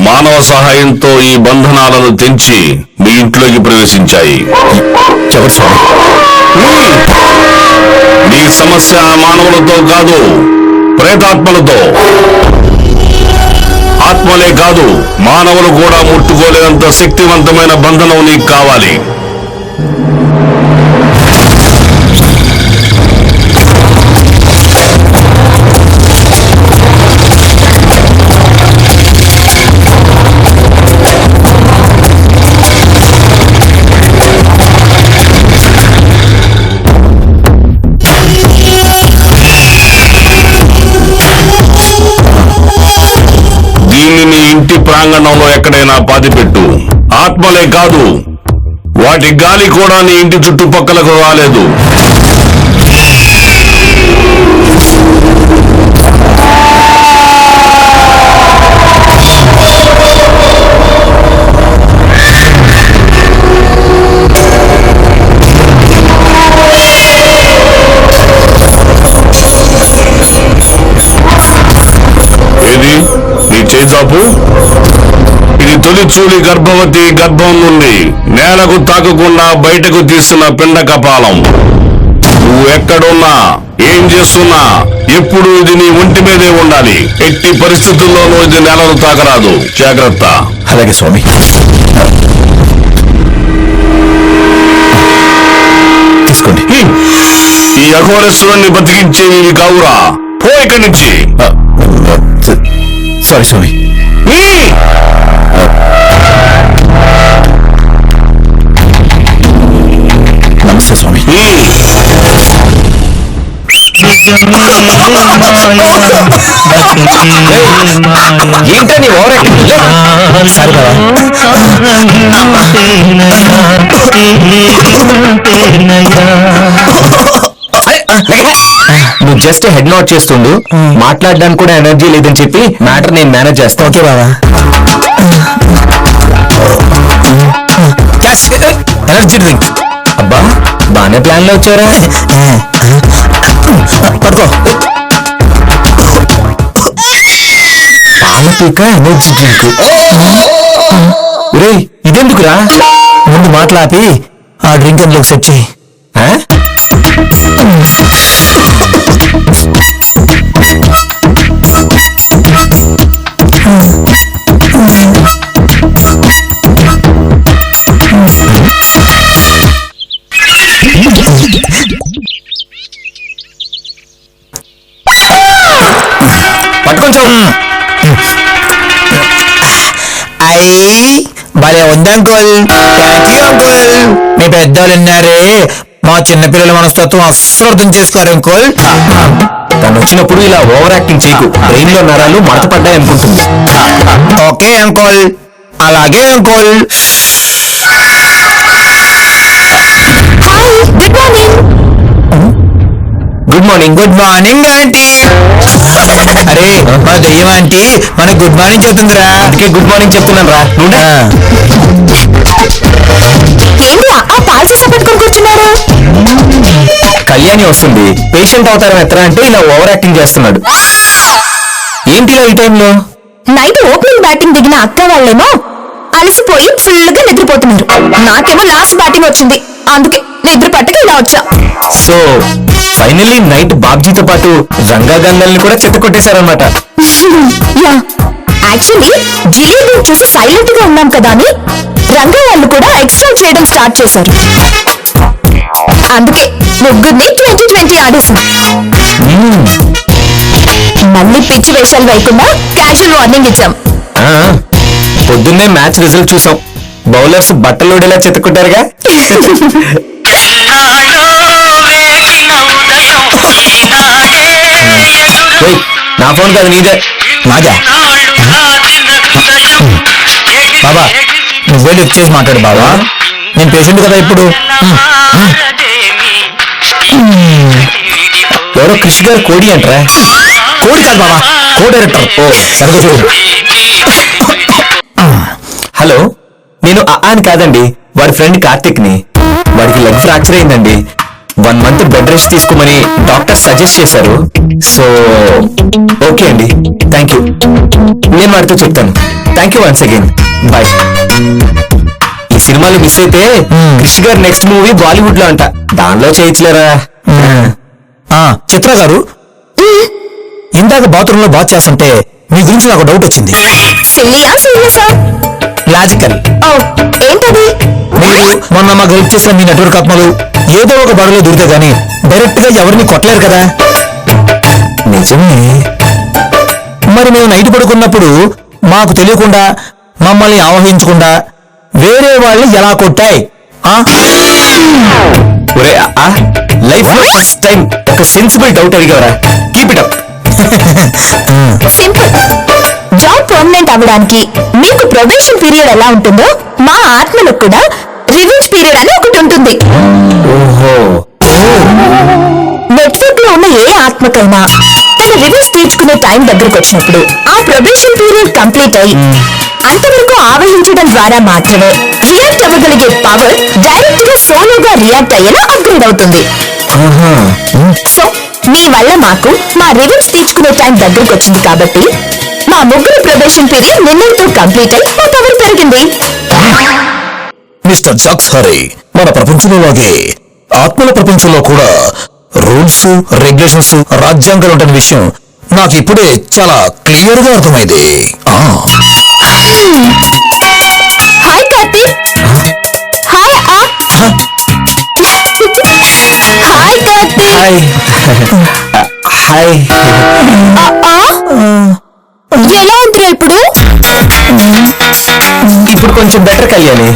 మానవ సహాయంతో ఈ బంధనాలను తెంచి మీ ఇంట్లోకి ప్రవేశించాయి. మీ సమస్య మానవులతో కాదు, ప్రేతాత్మలతో. ఆత్మలే కాదు, మానవులు కూడా ముట్టుకోలేనంత శక్తివంతమైన బంధనం నీకు కావాలి. ఇంటి ప్రాంగణంలో ఎక్కడైనా పాతిపెట్టు. ఆత్మలే కాదు, వాటి గాలి కూడా నీ ఇంటి చుట్టుపక్కలకు రాలేదు. ఏది నీ చేజాపు? ఇది తొలిచూలి గర్భవతి గర్భం నుండి నేలకు తాకకుండా బయటకు తీసిన పిండ కపాలం. నువ్వు ఎక్కడున్నా, ఏం చేస్తున్నా, ఎప్పుడు ఇది నీ ఒంటి మీదే ఉండాలి. ఎట్టి పరిస్థితుల్లోనూ ఇది నేలను తాకరాదు. జాగ్రత్త. అలాగే స్వామి. తీసుకోండి. ఈ అఘోరేశ్వరుణ్ణి బతికించేవి ఇవి కావురా. పో ఇక్కడి నుంచి. సారీ స్వామి. నమస్తే స్వామి. ఏంటో నీ ఓవర్ నువ్వు జస్ట్ హెడ్ నోట్ చేస్తుండు. మాట్లాడడానికి కూడా ఎనర్జీ లేదని చెప్పి మ్యాటర్ నేను మేనేజ్ చేస్తా. ఓకే బాబా. Energy drink. అబ్బా బానే ప్లాన్ లో వచ్చారా? పడుకో. పాలపీక ఎనర్జీ డ్రింక్. రే ఇదెందుకురా? ముందు మాట్లాపి ఆ డ్రింక్ అందులోకి సెట్ చేయి. పట్టుకొంచెం. అయ్యి భలే ఉంది అంకుల్. Thank you uncle. మీ పెద్దోళ్ళు ఉన్నారే, మా చిన్నపిల్లల మనస్తత్వం అస్సలు అర్థం చేసుకోరు అంకుల్. తను వచ్చినప్పుడు ఇలా ఓవర్ యాక్టింగ్ చేయకు. బ్రెయిన్ లో నరాలు మడత పడ్డాయి అనుకుంటుంది. ఓకే అంకుల్, అలాగే uncle. Good morning. Good morning aunty. అరే మా దయ్యం ఆంటీ మనకు గుడ్ మార్నింగ్ చెప్తుందిరా. అందుకే గుడ్ మార్నింగ్ చెప్తున్నాను రా. కళ్యాణి వస్తుంది. పేషెంట్ అవతారం ఎత్తరా అంటే ఇలా ఓవర్ యాక్టింగ్ చేస్తున్నాడు. ఏంటిలా ఈ టైంలో? నైట్ ఓపెనింగ్ బ్యాటింగ్ దిగిన అక్క వాళ్ళేమో అలసిపోయి ఫుల్ గా నిద్రపోతున్నారు. నాకేమో లాస్ట్ బ్యాటింగ్ వచ్చింది, అందుకే నిద్ర పట్టక ఇలా వచ్చా. సో ఫైనల్లీ నైట్ బాబ్జీతో పాటు రంగా గంగల్ని కూడా చెత్త కొట్టేశారనమాట. యాక్చువల్లీ జిలేబీ చూసి సైలెంట్ గా ఉన్నాం కదా అని రంగా వాళ్ళు కూడా ఎక్స్ట్రా చేయడం స్టార్ట్ చేశారు. అందుకే ముగ్గురిని 2020 ఆడేశాం. మళ్ళీ పిచ్చి వేషాలు వేయకుండా క్యాజువల్ వార్నింగ్ ఇచ్చాం. పొద్దున్నే మ్యాచ్ రిజల్ట్ చూసాం. బౌలర్స్ బట్టలోడేలా చెత్త కొట్టారుగా. నా ఫోన్ కాదు నీదే. నాదా? బాబా నువ్వే లిఫ్ట్ చేసి మాట్లాడు బాబా. నేను పేషెంట్ కదా ఇప్పుడు. ఎవరో కృషి గారు కోడి అంటారా? కోడి కాదు బాబా, కో డైరెక్టర్. ఓ సరిగ్గా చూడు. హలో, నేను అని కాదండి, వాడి ఫ్రెండ్ కార్తిక్ ని. వాడికి లెగ్ ఫ్రాక్చర్ అయిందండి. 1 month బెడ్ రెస్ట్ తీసుకోమని డాక్టర్ సజెస్ట్ చేశారు. సో ఓకే అండి, థ్యాంక్ యూ. నేను వాడితో చెప్తాను. Thank you once again, bye. ఈ సినిమాలు మిస్ అయితే కృషి గారు నెక్స్ట్ మూవీ బాలీవుడ్ లో అంట, దానిలో చేయొచ్చులేరా. చిత్ర గారు, ఇందాక బాత్రూమ్ లో బాత్ చేస్తుంటే మీ గురించి నాకు డౌట్ వచ్చింది. లాజికల్. ఏంటది? మీరు మొన్న మాకు హెల్ప్ చేసిన మీ నెట్వర్క్ ఆత్మలు ఏదో ఒక బాడలో దూరితే గానీ డైరెక్ట్ గా ఎవరిని కొట్టలేరు కదా. నిజమే. మరి మేము నైట్ పడుకున్నప్పుడు మాకు తెలియకుండా మమ్మల్ని ఆవహించకుండా వేరే వాళ్ళు ఎలా కొట్టాయి? లైఫ్ లో ఫస్ట్ టైం ఒక సెన్సిబుల్ డౌట్ అడిగావరా. Keep it up. Simple. Job permanent అవ్వడానికి మీకు ప్రొబేషన్ పీరియడ్ ఎలా ఉంటుందో మా ఆత్మలకు కూడా రివెంజ్ పీరియడ్ అని ఒకటి ఉంటుంది. ఓహో. నెట్వర్క్ లో ఉన్న ఏ ఆత్మకైనా తన రివెంజ్ తీర్చుకునే టైం దగ్గరకు వచ్చినప్పుడు ఆ ప్రొబేషన్ పీరియడ్ కంప్లీట్ అయ్యి అంతవరకు ఆవహించడం ద్వారా మాత్రమే రియాక్ట్ అవ్వగలిగే పవర్ డైరెక్ట్ గా సోలోగా రియాక్ట్ అయ్యేలా అప్గ్రేడ్ అవుతుంది. సో మీ వల్ల మాకు మా రివెంజ్ తీర్చుకునే టైం దగ్గరకు వచ్చింది కాబట్టి మా ముగ్గురు ప్రొబేషన్ పీరియడ్ నిన్నటితో కంప్లీట్ అయి మా పవర్ పెరిగింది. మిస్టర్ జాక్స్ హరి, మన ప్రపంచంలో లాగే ఆత్మల ప్రపంచంలో కూడా రూల్స్, రెగ్యులేషన్స్, రాజ్యాంగాలు ఉంటున్న విషయం నాకు ఇప్పుడే చాలా క్లియర్ గా అర్థమైంది. Hi Karthik. Hi hi Karthik. Hi hi. ఎలా ఉంటారు ఇప్పుడు? ఇప్పుడు కొంచెం బెటర్ కళ్యాణి.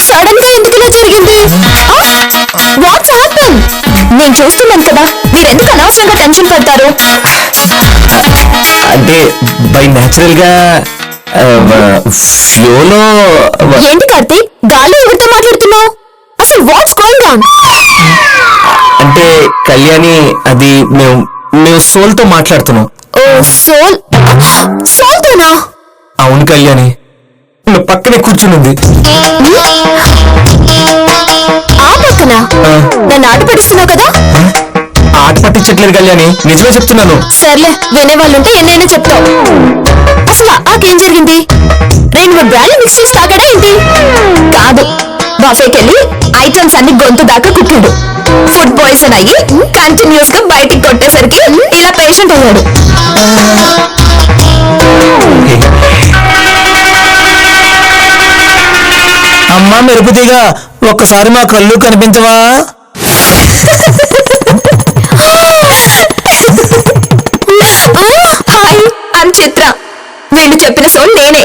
సడన్ గా ఎందుకు ఇలా జరిగింది? Watts happen? నేను చూస్తున్నాను కదా, మీరెందుకు అనవసరంగా టెన్షన్ పడతారు? అంటే బై న్యాచురల్ గా ఫ్లోలో. ఏంటి కార్తీక్, గాలి ఎవరితో మాట్లాడుతున్నావు? అసలు వాట్స్ గోయింగ్ ఆన్? అంటే కళ్యాణి, అది మేము సోల్ తో మాట్లాడుతున్నాం. ఓ సోల్. సోల్ తోనా? అవును కళ్యాణి, నువ్వు పక్కనే కూర్చునుంది. ఆ పక్కన నన్ను ఆట పడిస్తున్నావు కదా? ఆట పట్టించట్లేదు కళ్యాణి, నిజమే చెప్తున్నాను. సర్లే, వినేవాళ్ళుంటే ఎన్నైనా చెప్తావు. అసలు ఆకేం జరిగింది? 2-3 బ్రాండ్లు మిక్స్ చేసి తాగాడా ఏంటి? కాదు, బఫేకెళ్ళి ఐటమ్స్ అన్ని గొంతు దాకా కుట్టాడు. ఫుడ్ పాయిజన్ అయ్యి కంటిన్యూస్ గా బయటికి కొట్టేసరికి ఇలా పేషెంట్ అయ్యాడు. అమ్మా మెరుపుతీగా, ఒక్కసారి మా కళ్ళు కనిపించవా? హాయ్, ఐమ్ చిత్ర. వీళ్ళు చెప్పిన సోల్ నేనే.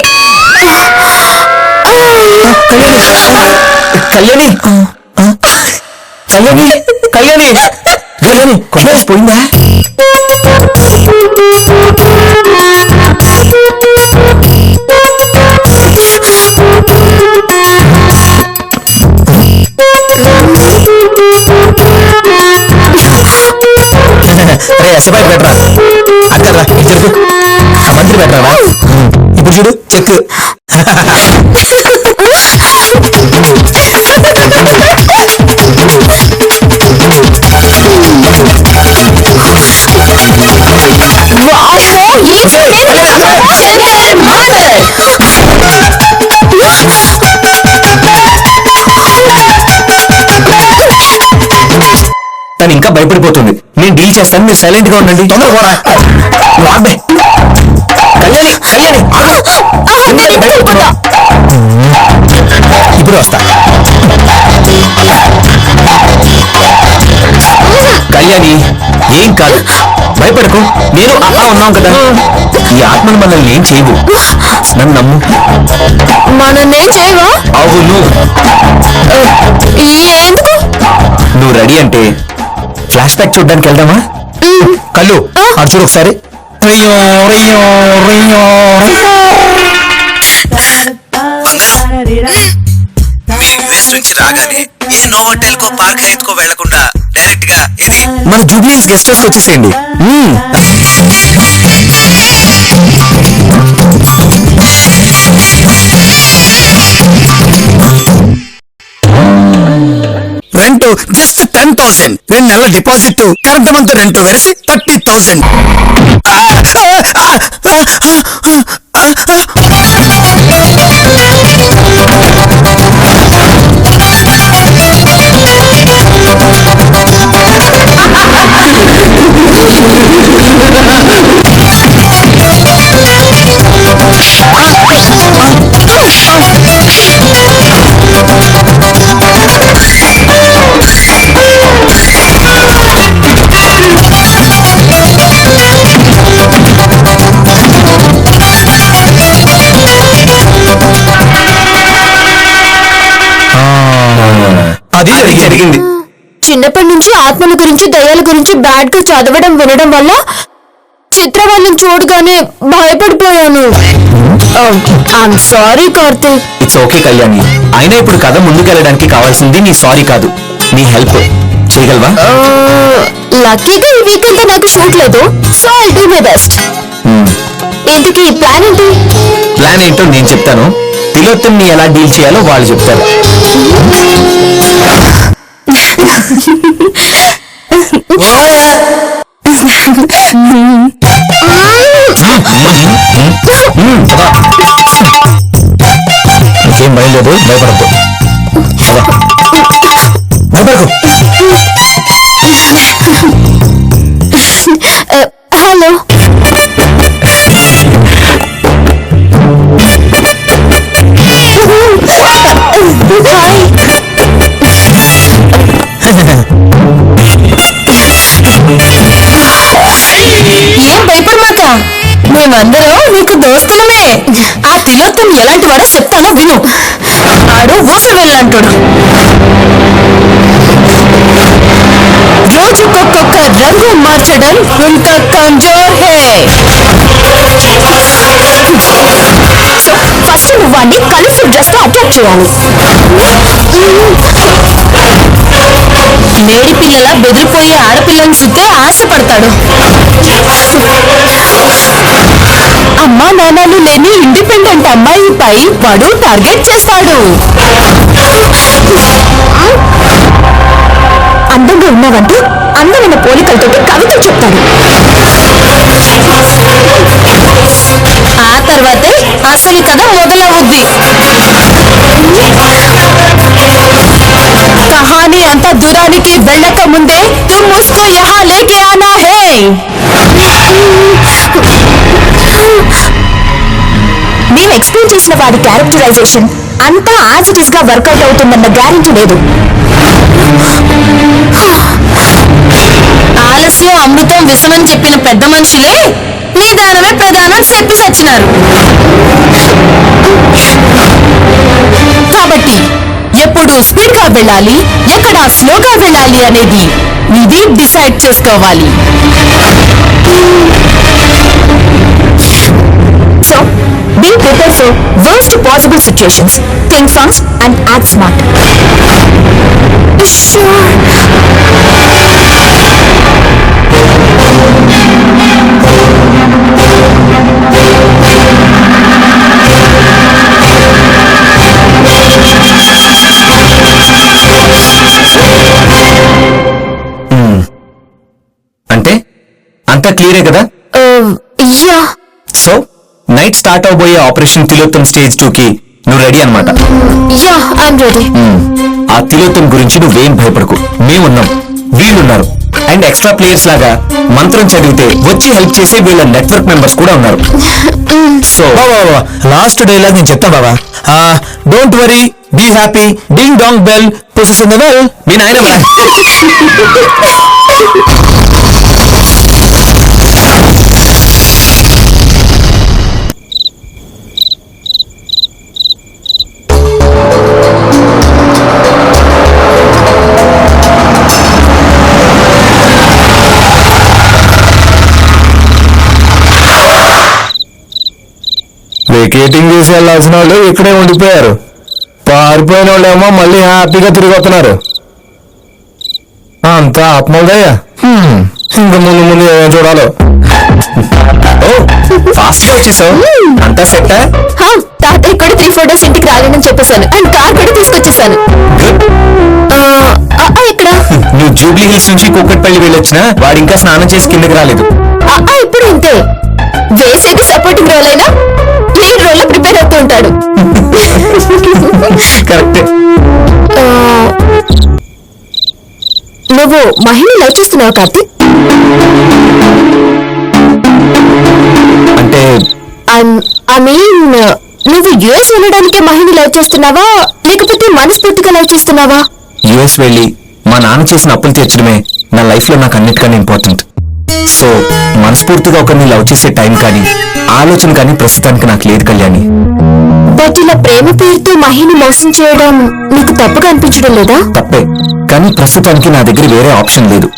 కళ్యాణి కళ్యాణి కళ్యాణి కళ్యాణి కాన్ఫిడెన్స్ పోయిందా? అరే ఎస్ఐ బెటరా, అక్కర్రా చెప్పు. మంత్రి బెటరా? ఇప్పుడు చూడు చెక్. తను ఇంకా భయపడిపోతుంది. నేను డీల్ చేస్తాను, మీరు సైలెంట్ గా ఉండండి. తొందరగా పోరా. వాడే కళ్యాణి కళ్యాణి ఇప్పుడు వస్తా. కళ్యాణి ఏం కాదు, భయపడకు. నేను ఉన్నాం కదా. ఈ ఆత్మలు మనల్ని ఏం చేయవు, నన్ను నమ్ము. మనన్నేం చేయవా? అవును. ఎందుకు? నువ్వు రెడీ అంటే ఫ్లాష్ బ్యాక్ చూడ్డానికి వెళ్దామా? కళ్ళు అటు చూడు ఒకసారి. మన జూబ్లీస్ గెస్ట్ హౌస్ వచ్చేసేయండి. Rent just 10,000. 2 నెలల డిపాజిట్, కరెంట్ మంత్ రెంట్ కలిసి 30,000. అది జరిగింది. చిన్నప్పటి నుంచి ఆత్మల గురించి, దయ్యాల గురించి బ్యాడ్ గా చదవడం వినడం వల్ల చిత్ర వాళ్ళని చూడగానే భయపడిపోయాను. I'm sorry Karthik. It's okay Kalyani. అయినా ఇప్పుడు కథ ముందుకెళ్ళడానికి కావాల్సింది నీ సారీ కాదు, నీ హెల్ప్. చేయగలవా? లక్కీగా ఈ వీకెండ్ నాకు షూట్ లేదు, so I do my best. ఇంతకీ ప్లాన్ ఏంటి? ప్లాన్ ఏంటో నేను చెప్తాను, తిలోత్తమ్ని ఎలా డీల్ చేయాలో వాళ్ళు చెప్తారు. ఇంకేం భయం లేదు, భయపడద్దు. భయపడకు. హలో. ఏం భయపడమాక, మేమందరం నీకు దోస్తులమే. ఆ తిలోత్తం ఎలాంటి వాడో చెప్తానో విను. ఆడు ఊసలు వెళ్ళంటాడు. రోజుకొక్కొక్క రంగు మార్చడం ఇంత కంజోర్ హే. సో ఫస్ట్ నువ్వు వాడిని కలర్ఫుల్ డ్రెస్ తో అట్రాక్ట్ చేయాలి. లేడి పిల్లల బెదిరిపోయే ఆడపిల్లని చూస్తే ఆశపడతాడు. అమ్మా నాన్నలు లేని ఇండిపెండెంట్ అమ్మాయిపై వాడు టార్గెట్ చేస్తాడు. అందంగా ఉన్నావంటూ అందమైన పోలికలతో కవితలు చెప్తాడు. ఆ తర్వాతే అసలు కథ మొదలవుద్ది. కహానీ అంత దూరానికి వెళ్ళక ముందే తుమ్ ముస్కో యహా లేకే ఆనా హే. మేము ఎక్స్ప్లెయిన్ చేసిన వాడి క్యారెక్టరైజేషన్ అంతా యాజ్ ఇట్ ఈస్ గా వర్కౌట్ అవుతుందన్న గ్యారెంటీ లేదు. ఆలస్యం అమృతం విషమని చెప్పిన పెద్ద మనుషులే నిదానమే ప్రధానం చెప్పి సచ్చినారు. కాబట్టి ఎప్పుడు స్పీడ్ గా వెళ్ళాలి, ఎక్కడ స్లోగా వెళ్ళాలి అనేది ఇది డిసైడ్ చేసుకోవాలి. So be prepared for worst possible situations. Think fast and act smart. Sure. అంటే అంతా క్లియరే కదా? యా. సో నైట్ స్టార్ట్ అవబోయే ఆపరేషన్ తిలోత్తం స్టేజ్ 2 కి నువ్వు రెడీ అన్నమాట. Yeah, I'm ready. ఆ తిలోత్తం గురించి నువ్వేం భయపడకు, మేమున్నాం, వీళ్ళున్నారు. అండ్ ఎక్స్ట్రా ప్లేయర్స్ లాగా మంత్రం చదివితే వచ్చి హెల్ప్ చేసే వీళ్ళ నెట్వర్క్ మెంబర్స్ కూడా ఉన్నారు. సో లాస్ట్ డైలాగ్ నేను చెప్తా బాబా. Don't worry, be happy, ding dong bell pussy's in the well. మీ నాయనమ్మా. వెకేటింగ్ చేసి వెళ్ళాల్సిన వాళ్ళు ఇక్కడే ఉండిపోయారు. పారిపోయిన వాళ్ళేమో మళ్ళీ హ్యాపీగా తిరిగి వస్తున్నారు. అంతా ఆత్మలదయ్యా. ఇంకా ముందు ముందు ఏమేం చూడాలో. ఓ ఫాస్ట్ గా వచ్చేసావు. అంతా సెట్. తాతయ్య కూడా 3-4 days ఇంటికి రాలేనని చెప్పేశాను అండ్ కార్ కూడా తీసుకొచ్చేసాను. ఇక్కడ నువ్వు జూబ్లీ హిల్స్ నుంచి కూకట్పల్లి వెళ్ళొచ్చినా వాడు ఇంకా స్నానం చేసి కిందకి రాలేదు. ఇప్పుడు ఇంతే, వేసేది సపోర్టింగ్ రోల్ అయినా లీడ్ రోల్ లో ప్రిపేర్ అవుతూ ఉంటాడు. కరెక్టే. నువ్వు మహిళని లవ్ చేస్తున్నావు కార్తీక్? అంటే ఐ మీన్ నువ్వు యుఎస్ వెళ్ళడానికే మహిళని లవ్ చేస్తున్నావా లేకపోతే మనస్ఫూర్తిగా లవ్ చేస్తున్నావా? యుఎస్ వెళ్ళి మా నాన్న చేసిన అప్పులు తీర్చడమే నా లైఫ్ లో నాకు అన్నిటికన్నా ఇంపార్టెంట్. సో మనస్ఫూర్తిగా ఒకరిని లవ్ చేసే టైం కానీ ఆలోచన కానీ ప్రస్తుతానికి నాకు లేదు కళ్యాణి. బట్ ఇలా ప్రేమ పేరుతో మహిళని మోసం చేయడం నీకు తప్పుగా అనిపించడం లేదా? తప్పే, కానీ ప్రస్తుతానికి నా దగ్గర వేరే ఆప్షన్ లేదు.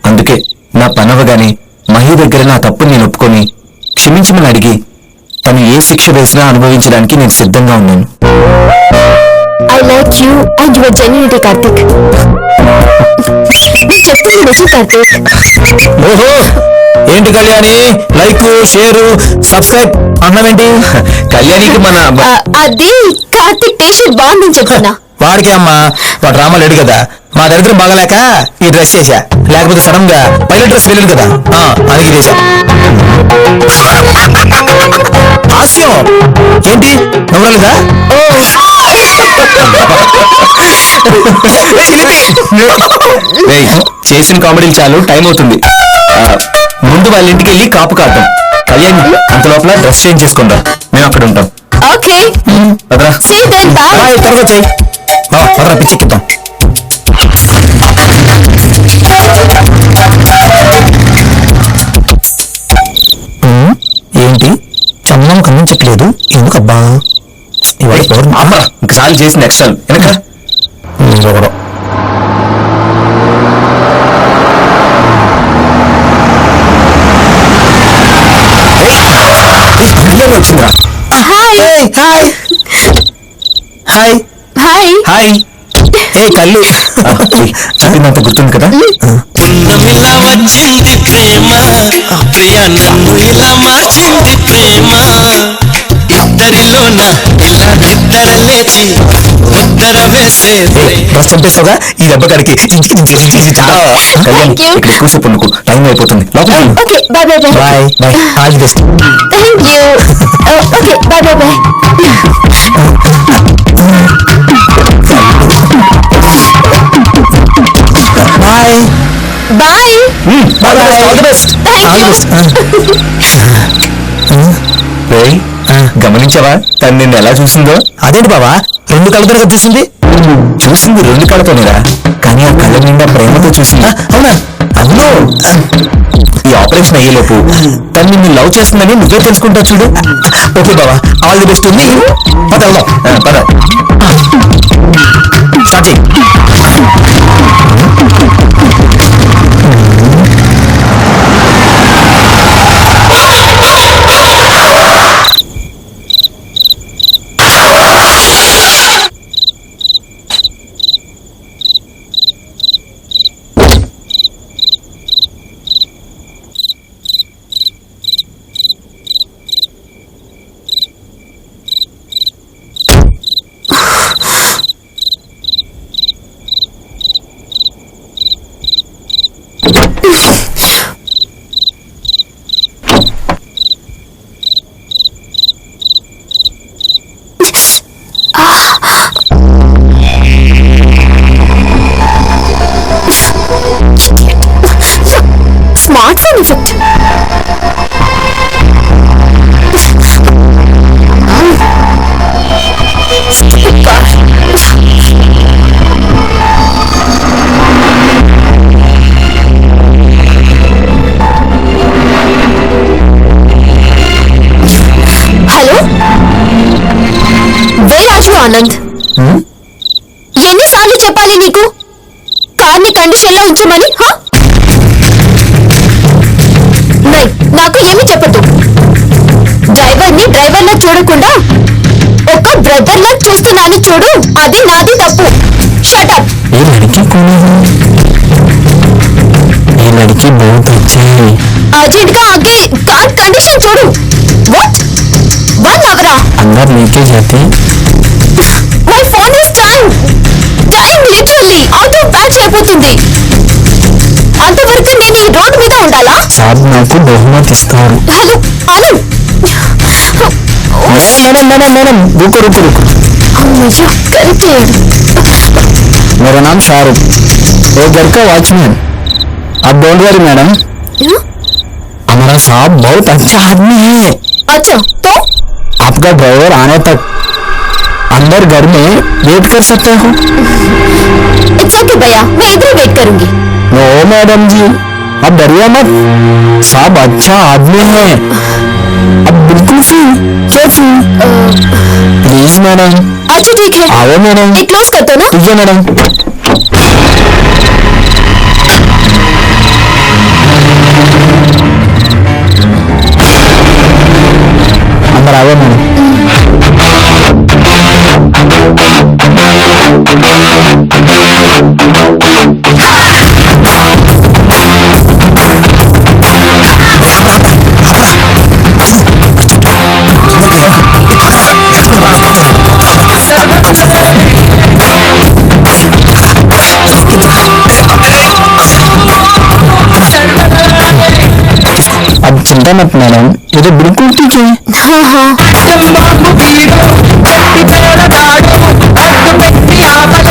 అందుకే నా పనవగానే మహి దగ్గర నా తప్పుని నేను ఒప్పుకొని క్షమించమని అడిగి తను ఏ శిక్ష వేసినా అనుభవించడానికి నేను సిద్ధంగా ఉన్నాను. I like you and your genuinity Karthik. చెప్తుంది నిజం కార్తీక్. ఓహో ఏంటి కళ్యాణి, లైక్ షేరు సబ్స్క్రైబ్ అన్నమేంటి? కళ్యాణికి మన అది కార్తీక్ టీషర్ట్ బాగుందని చెప్తున్నా. వాడికి అమ్మా వాడు రామ లేడు కదా, మా దరిద్రం బాగలేక ఈ డ్రెస్ చేశా, లేకపోతే సడన్ గా పైలట్ డ్రెస్ వెళ్ళదు కదా అందుకే చేశా. హాస్యం ఏంటి నవ్వలేదా? చేసిన కామెడీలు చాలు, టైం అవుతుంది. ముందు వాళ్ళ ఇంటికి వెళ్ళి కాపు కాద్దాం. కళ్యాణ్ అంత లోపల డ్రెస్ చేంజ్ చేసుకుందాం, మేము అక్కడ ఉంటాం. ఓకే త్వరగా చెయ్యి, పిచ్చెక్కిద్దాం. ఏంటి చందనం కనిపించట్లేదు, ఎందుకబ్బా? ఇంకసారి చేసి నెక్స్ట్ వెనక వచ్చిందా? Hi hi hi hi hi. ఏ కళ్ళు చెప్పిందంత గుర్తుంది కదా? ఇలా వచ్చింది ప్రేమ ప్రియ, నన్ను ఇలా మార్చింది ప్రేమ. ఇద్దరిలోన ఇలా నిద్ర లేచి ఉత్తర వేసే బస్ చంపేస్తావుగా ఈ దెబ్బ కడికి కూర్చోపు, నువ్వు టైం అయిపోతుంది. Okay bye bye bye bye bye. All the best. Thank you. Okay bye bye bye. Bye bye bye. All the best. Thank you. గమనించావా తను నిన్ను ఎలా చూసిందో? అదేంటి బావా 2 కళ్ళతో కట్టేసింది? చూసింది 2 కళ్ళతోనేరా, కానీ ఆ కళ్ళ నిండా ప్రేమతో చూసింది. అవునా? అవును. ఈ ఆపరేషన్ అయ్యేలోపు తను నిన్ను లవ్ చేస్తుందని నువ్వే తెలుసుకుంటావు చూడు. ఓకే బావా, ఆల్ ది బెస్ట్. ఉంది పద పద స్టార్ట్ చేయి. Smartphone effect. Hello, where are you Anand? ఎన్నిసార్లు చెప్పాలి నీకు కార్ని కండిషన్ లో ఉంచమని? నాకు ఏమి చెప్పదు. డ్రైవర్ని డ్రైవర్లా చూడకుండా ఒక బ్రదర్లా చూస్తున్నాను చూడు, అది నాది తప్పు. Shut up. लड़की बहुत अच्छी है। अर्जेंट గా आगे कार कंडीशन చూడు. What? 1 hour? अंदर लेके जाते। My phone is dying literally. Auto battery అయిపోతుంది. అంతవరకు నేను ఈ రోడ్ మీద ఉండాలా? साहब నాకు బహుమతి ఇస్తారు। హలో ఆనంద్. मैडम रुको रुको रुको। అమ్మయ్య కలికాడు. मेरा नाम शाहरुख, वो घर का वॉचमैन। आप डोंट वरी मैडम, हमारा साहब बहुत अच्छा आदमी है। अच्छा तो आपका ड्राइवर आने तक अंदर घर में वेट कर सकते हो? इट्स ओके भैया, मैं इधर वेट करूंगी। नो मैडम जी, आप डरिए मत, साहब अच्छा आदमी है। अब बिल्कुल फ्री, प्लीज मैडम। अच्छा ठीक है, आओ मैडम। ये क्लोज कर दो ना। ठीक है मैडम। अंदर आओ मैडम। अब चिंता मत मैडम, ये तो बिल्कुल ठीक है। हाँ हाँ